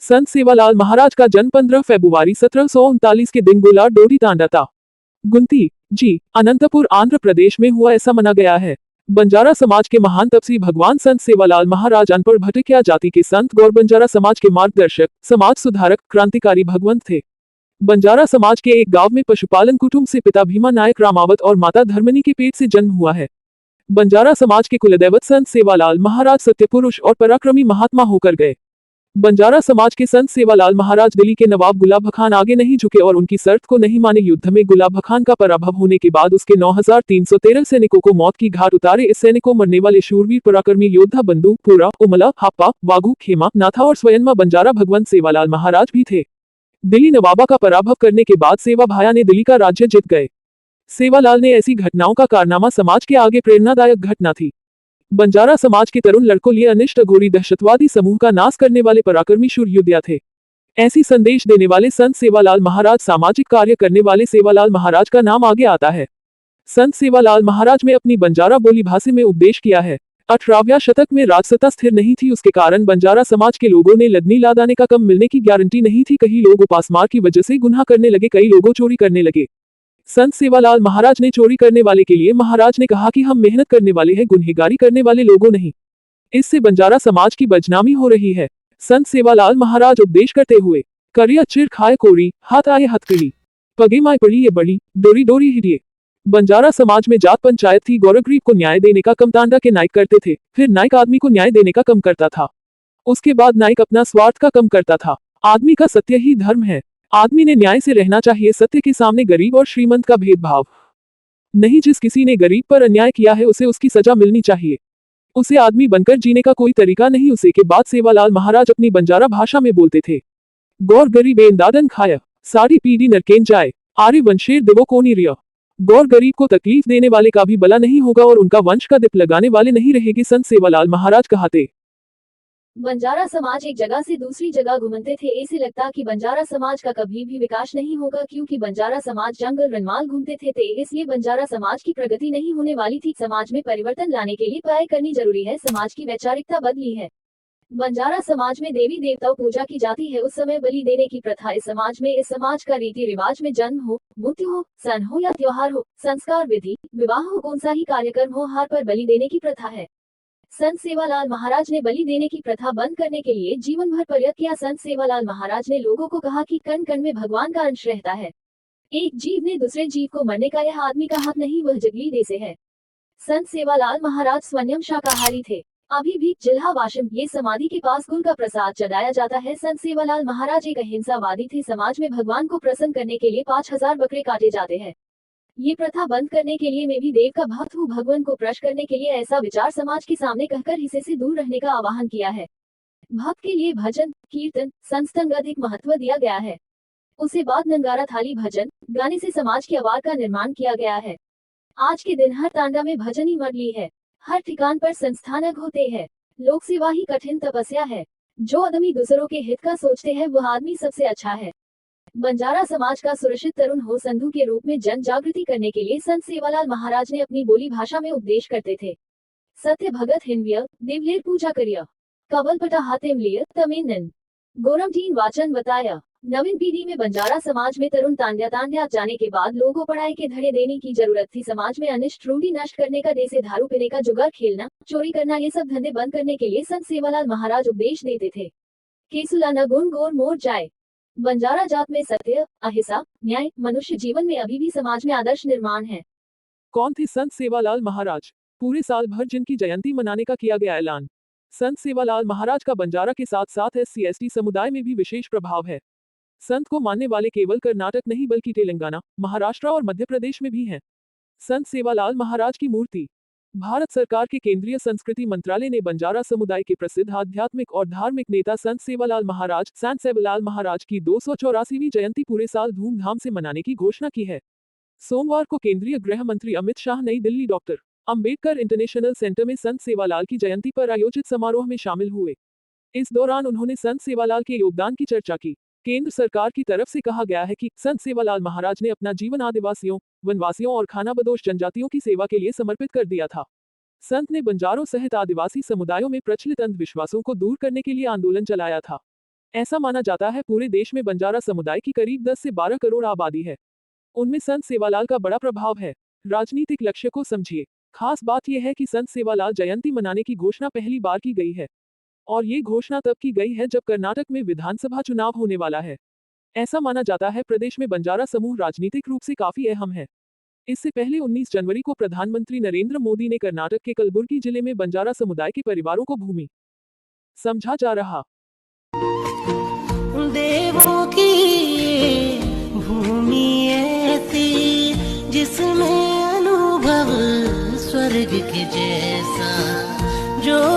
संत सेवालाल महाराज का जन्म 15 फरवरी 1739 के दिन गोला डोरी तांडा था। गुंती जी अनंतपुर आंध्र प्रदेश में हुआ ऐसा माना गया है। बंजारा समाज के महान तपस्वी भगवान संत सेवालाल महाराज अनपढ़ भटकिया जाति के संत गौर बंजारा समाज के मार्गदर्शक, समाज सुधारक, क्रांतिकारी भगवंत थे। बंजारा समाज के एक गांव में पशुपालन कुटुंब से पिता भीमा नायक रामावत और माता धर्मनी के पेट से जन्म हुआ है। बंजारा समाज के कुलदैवत संत सेवालाल महाराज सत्यपुरुष और पराक्रमी महात्मा होकर गए। बंजारा समाज के संत सेवालाल महाराज दिल्ली के नवाब गुलाब खान आगे नहीं झुके और उनकी शर्त को नहीं माने। युद्ध में गुलाब खान का पराभव होने के बाद उसके 9313 सैनिकों को मौत की घाट उतारे। इस सैनिकों मरने वाले शूरवीर पराक्रमी योद्धा बंधु पुरा, उमला, हाप्पा, वाघू, खेमा, नाथा और स्वयं मां बंजारा भगवंत सेवालाल महाराज भी थे। दिल्ली नवाबा का पराभव करने के बाद सेवा भाया ने दिल्ली का राज्य जीत गए। सेवालाल ने ऐसी घटनाओं का कारनामा समाज के आगे प्रेरणादायक घटना थी। बंजारा समाज के तरुण लड़कों लिए अनिष्ट अघोरी दहशतवादी समूह का नाश करने वाले पराक्रमी शूर योद्धा थे। ऐसी संदेश देने वाले संत सेवालाल महाराज, सामाजिक कार्य करने वाले सेवालाल महाराज का नाम आगे आता है। संत सेवालाल महाराज में अपनी बंजारा बोली भाषा में उपदेश किया है। 18वें शतक में राजसत्ता स्थिर नहीं थी, उसके कारण बंजारा समाज के लोगों ने लदनी लादाने का कम मिलने की गारंटी नहीं थी। कई लोग उपासमार की वजह से गुनाह करने लगे, कई लोगों चोरी करने लगे। संत सेवालाल महाराज ने चोरी करने वाले के लिए महाराज ने कहा कि हम मेहनत करने वाले हैं, गुनहगारी करने वाले लोगों नहीं। इससे बंजारा समाज की बदनामी हो रही है। संत सेवालाल महाराज उपदेश करते हुए करिया चिर खाए कोरी, हाथ आए हथकड़ी, पगे माए पड़ी ये बड़ी, डोरी डोरी हिडिए। बंजारा समाज में जात पंचायत थी। गौरगरीब को न्याय देने का कम तांडा के नायक करते थे, फिर नायक आदमी को न्याय देने का कम करता था, उसके बाद नायक अपना स्वार्थ का कम करता था। आदमी का सत्य ही धर्म है। आदमी ने न्याय से रहना चाहिए, सत्य के सामने गरीब और श्रीमंत का भेदभाव नहीं। जिस किसी ने गरीब पर अन्याय किया है उसे उसकी सजा मिलनी चाहिए, उसे आदमी बनकर जीने का कोई तरीका नहीं। उसे के बाद सेवालाल महाराज अपनी बंजारा भाषा में बोलते थे। गौर गरीब दादन खाया, सारी पीढ़ी नरकेन जाए, आर्य वंशेर देवो कोनी रिया। गौर गरीब को तकलीफ देने वाले का भी भला नहीं होगा और उनका वंश का दीप लगाने वाले नहीं रहेंगे। संत सेवालाल महाराज कहते। बंजारा समाज एक जगह से दूसरी जगह घूमते थे। ऐसे लगता कि बंजारा समाज का कभी भी विकास नहीं होगा, क्योंकि बंजारा समाज जंगल रनमाल घूमते थे, इसलिए बंजारा समाज की प्रगति नहीं होने वाली थी। समाज में परिवर्तन लाने के लिए पढ़ाई करनी जरूरी है। समाज की वैचारिकता बदली है। बंजारा समाज में देवी देवताओं पूजा की जाती है। उस समय बलि देने की प्रथा इस समाज का रीति रिवाज में जन्म हो, मृत्यु हो, सन हो या त्योहार हो, संस्कार विधि, विवाह हो, कौन सा ही कार्यक्रम हो, हर पर बलि देने की प्रथा है। संत सेवालाल महाराज ने बलि देने की प्रथा बंद करने के लिए जीवन भर प्रयत्न किया। संत सेवालाल महाराज ने लोगों को कहा कि कण कण में भगवान का अंश रहता है। एक जीव ने दूसरे जीव को मरने का यह आदमी का हक नहीं, वह जंगली देश है। संत सेवालाल महाराज स्वयं शाकाहारी थे। अभी भी जिल्हा वाशिम ये समाधि के पास गुड़ का प्रसाद चढ़ाया जाता है। संत सेवालाल महाराज एक अहिंसावादी थे। समाज में भगवान को प्रसन्न करने के लिए 5000 बकरे काटे जाते हैं। ये प्रथा बंद करने के लिए मैं भी देव का भक्त हूँ, भगवान को प्रश्न करने के लिए ऐसा विचार समाज के सामने कहकर हिस्से से दूर रहने का आह्वान किया है। भक्त के लिए भजन, कीर्तन, संस्तंग अधिक महत्व दिया गया है। उसे बाद नंगारा थाली भजन गाने से समाज की आवाज का निर्माण किया गया है। आज के दिन हर तांडा में भजन ही मरली है। हर ठिकान पर संस्थानक होते हैं। लोक सेवा ही कठिन तपस्या है। जो आदमी दूसरों के हित का सोचते हैं वह आदमी सबसे अच्छा है। बंजारा समाज का सुरक्षित तरुण हो संधु के रूप में जन जागृति करने के लिए संत सेवालाल महाराज ने अपनी बोली भाषा में उपदेश करते थे। सत्य भगत हिन्व्य देवलेर पूजा करिया, कबल पटा हातेम लिय तमेन गोरमटीन वाचन बताया। नवीन पीढ़ी में बंजारा समाज में तरुण तांड्या जाने के बाद लोगों पढ़ाई के धड़े देने की जरूरत थी। समाज में अनिष्ट रूढ़ी नष्ट करने का, जैसे दारू पीने का, जुगार खेलना, चोरी करना, ये सब धंधे बंद करने के लिए संत सेवालाल महाराज उपदेश देते थे। केसुला न गुण गोर मोर जाए। बंजारा जात में सत्य, अहिंसा, न्याय, मनुष्य जीवन में अभी भी समाज में आदर्श निर्माण है। कौन थे संत सेवालाल महाराज? पूरे साल भर जिनकी जयंती मनाने का किया गया ऐलान। संत सेवालाल महाराज का बंजारा के साथ साथ SC/ST समुदाय में भी विशेष प्रभाव है। संत को मानने वाले केवल कर्नाटक नहीं बल्कि तेलंगाना, महाराष्ट्र और मध्य प्रदेश में भी हैं। संत सेवालाल महाराज की मूर्ति। भारत सरकार के केंद्रीय संस्कृति मंत्रालय ने बंजारा समुदाय के प्रसिद्ध आध्यात्मिक और धार्मिक नेता संत सेवालाल महाराज, संत सेवालाल महाराज की 284वीं जयंती पूरे साल धूमधाम से मनाने की घोषणा की है। सोमवार को केंद्रीय गृह मंत्री अमित शाह नई Delhi doctor Ambedkar international centre में संत सेवालाल की जयंती पर आयोजित समारोह में शामिल हुए। इस दौरान उन्होंने संत सेवालाल के योगदान की चर्चा की। केंद्र सरकार की तरफ से कहा गया है कि संत सेवालाल महाराज ने अपना जीवन आदिवासियों, वनवासियों और खानाबदोश जनजातियों की सेवा के लिए समर्पित कर दिया था। संत ने बंजारों सहित आदिवासी समुदायों में प्रचलित अंधविश्वासों को दूर करने के लिए आंदोलन चलाया था। ऐसा माना जाता है पूरे देश में बंजारा समुदाय की करीब 10 से 12 करोड़ आबादी है। उनमें संत सेवालाल का बड़ा प्रभाव है। राजनीतिक लक्ष्य को समझिए। खास बात यह है कि संत सेवालाल जयंती मनाने की घोषणा पहली बार की गई है। और ये घोषणा तब की गई है जब कर्नाटक में विधानसभा चुनाव होने वाला है। ऐसा माना जाता है प्रदेश में बंजारा समूह राजनीतिक रूप से काफी अहम है। इससे पहले 19 जनवरी को प्रधानमंत्री नरेंद्र मोदी ने कर्नाटक के कलबुर्गी जिले में बंजारा समुदाय के परिवारों को भूमि समझा जा रहा देवों की भूमि ऐसी जिसमें अनुभव स्वर्ग के जैसा जो